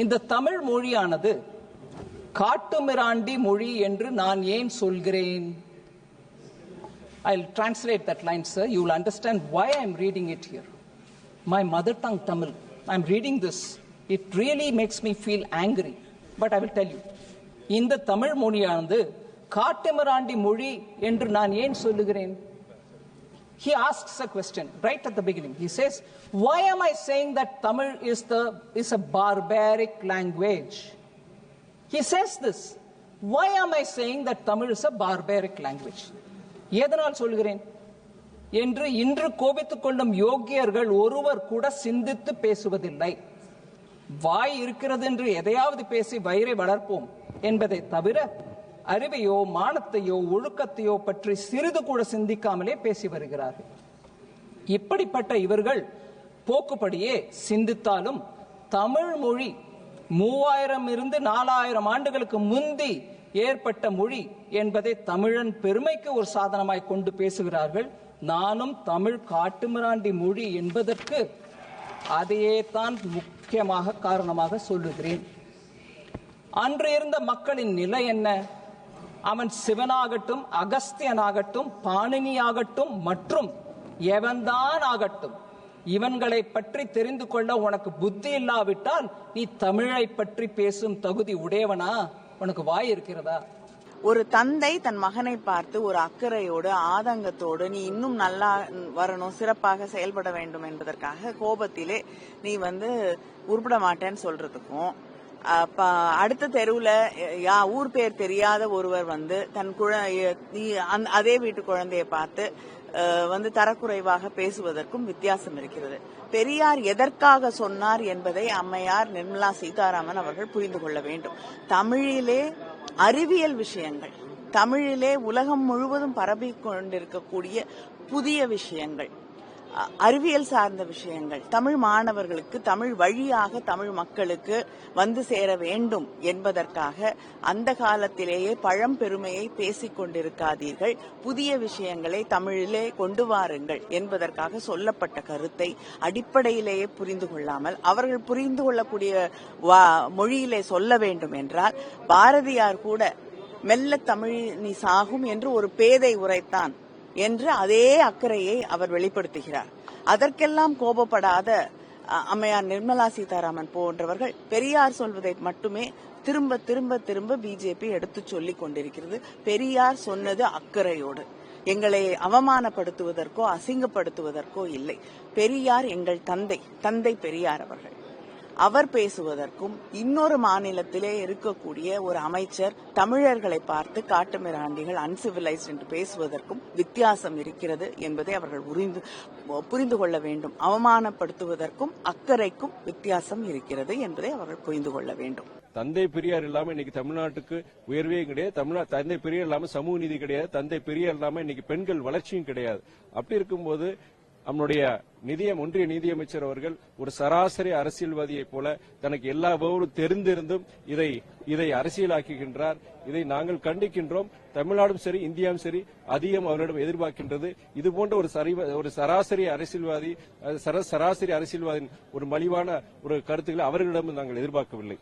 இந்த தமிழ் மொழியானது காட்டுமிராண்டி மொழி என்று நான் ஏன் சொல்கிறேன்? I'll translate that line, sir. You will understand why I'm reading it here. My mother tongue Tamil. I'm reading this. It really makes me feel angry. But I will tell you. இந்த தமிழ் மொழியானது காட்டுமிராண்டி மொழி என்று நான் ஏன் சொல்லுகிறேன்? He asks a question right at the beginning. He says, why am I saying that Tamil is a barbaric language? He says this. Why am I saying that Tamil is a barbaric language? எதனால் சொல்கிறேன் என்று இன்று கோபித்துக் கொள்ளும் யோகியர்கள் ஒருவர் கூட சிந்தித்து பேசுவதில்லை. வாய் இருக்கிறது என்று எதையாவது பேசி வயிறை வளர்ப்போம் என்பதை தவிர அறிவையோ மானத்தையோ ஒழுக்கத்தையோ பற்றி சிறிது கூட சிந்திக்காமலே பேசி வருகிறார்கள். இப்படிப்பட்ட இவர்கள் போக்குப்படியே சிந்தித்தாலும் தமிழ் மொழி 3000 இருந்து 4000 ஆண்டுகளுக்கு முந்தி ஏற்பட்ட மொழி என்பதை தமிழன் பெருமைக்கு ஒரு சாதனமாய் கொண்டு பேசுகிறார்கள். நானும் தமிழ் காட்டுமிராண்டி மொழி என்பதற்கு அதையே தான் முக்கியமாக காரணமாக சொல்லுகிறேன். அன்று இருந்த மக்களின் நிலை என்ன? அவன் சிவனாகட்டும், அகஸ்தியனாகட்டும், பாணினியாகட்டும் மற்றும் எவன்தான் ஆகட்டும், இவன்களை பற்றி தெரிந்து கொள்ள உனக்கு புத்தி இல்லாவிட்டால் நீ தமிழை பற்றி பேசும் தகுதி உடையவனா? உனக்கு வாய் இருக்கிறதா? ஒரு தந்தை தன் மகனை பார்த்து ஒரு அக்கறையோடு ஆதங்கத்தோடு நீ இன்னும் நல்லா வரணும், சிறப்பாக செயல்பட வேண்டும் என்பதற்காக கோபத்திலே நீ உருப்பட மாட்டேன்னு சொல்றதுக்கும், அடுத்த தெருவுல ஊர் பேர் தெரியாத ஒருவர் தன் அதே வீட்டு குழந்தையை பார்த்து தரக்குறைவாக பேசுவதற்கும் வித்தியாசம் இருக்கிறது. பெரியார் எதற்காக சொன்னார் என்பதை அம்மையார் நிர்மலா சீதாராமன் அவர்கள் புரிந்து கொள்ள வேண்டும். தமிழிலே அறிவியல் விஷயங்கள், தமிழிலே உலகம் முழுவதும் பரப்பிக் கொண்டிருக்கக்கூடிய புதிய விஷயங்கள், அறிவியல் சார்ந்த விஷயங்கள் தமிழ் மாணவர்களுக்கு தமிழ் வழியாக தமிழ் மக்களுக்கு சேர வேண்டும் என்பதற்காக அந்த காலத்திலேயே பழம்பெருமையை பேசிக் கொண்டிருக்காதீர்கள், புதிய விஷயங்களை தமிழிலே கொண்டு வாருங்கள் என்பதற்காக சொல்லப்பட்ட கருத்தை அடிப்படையிலேயே புரிந்து கொள்ளாமல் அவர்கள் புரிந்து கொள்ளக்கூடிய மொழியிலே சொல்ல வேண்டும் என்றால், பாரதியார் கூட மெல்ல தமிழ் நீ சாகும் என்று ஒரு பேதை உரைத்தான் என்று அதே அக்கறையை அவர் வெளிப்படுத்துகிறார். அதற்கெல்லாம் கோபப்படாத அம்மையார் நிர்மலா சீதாராமன் போன்றவர்கள் பெரியார் சொல்வதை மட்டுமே திரும்ப திரும்ப திரும்ப பிஜேபி எடுத்து சொல்லிக் கொண்டிருக்கிறது. பெரியார் சொன்னது அக்கறையோடு, எங்களை அவமானப்படுத்துவதற்கோ அசிங்கப்படுத்துவதற்கோ இல்லை. பெரியார் எங்கள் தந்தை பெரியார் அவர்கள். அவர் பேசுவதற்கும் இன்னொரு மாநிலத்திலே இருக்கக்கூடிய ஒரு அமைச்சர் தமிழர்களை பார்த்து காட்டுமிராண்டிகள், அன்சிவிலைஸ்ட் என்று பேசுவதற்கும் வித்தியாசம் இருக்கிறது என்பதை அவர்கள் புரிந்து கொள்ள வேண்டும். அவமானப்படுத்துவதற்கும் அக்கறைக்கும் வித்தியாசம் இருக்கிறது என்பதை அவர்கள் புரிந்து கொள்ள வேண்டும். தந்தை பெரியார் இல்லாம இன்னைக்கு தமிழ்நாட்டுக்கு உயர்வே கிடையாது. தந்தை பெரியார் இல்லாம சமூக நீதி கிடையாது. தந்தை பெரியார் இல்லாம இன்னைக்கு பெண்கள் வளர்ச்சியும் கிடையாது. அப்படி இருக்கும்போது நம்முடைய ஒன்றிய நிதியமைச்சர் அவர்கள் ஒரு சராசரி அரசியல்வாதியை போல தனக்கு எல்லா விவரம் தெரிந்திருந்தும் இதை அரசியலாக்குகின்றார். இதை நாங்கள் கண்டிக்கின்றோம். தமிழ்நாடும் சரி, இந்தியாவும் சரி அதிகம் அவரிடம் எதிர்பார்க்கின்றது. இது போன்ற ஒரு சராசரி அரசியல்வாதியின் ஒரு மலிவான ஒரு கருத்துக்களை அவர்களிடம் நாங்கள் எதிர்பார்க்கவில்லை.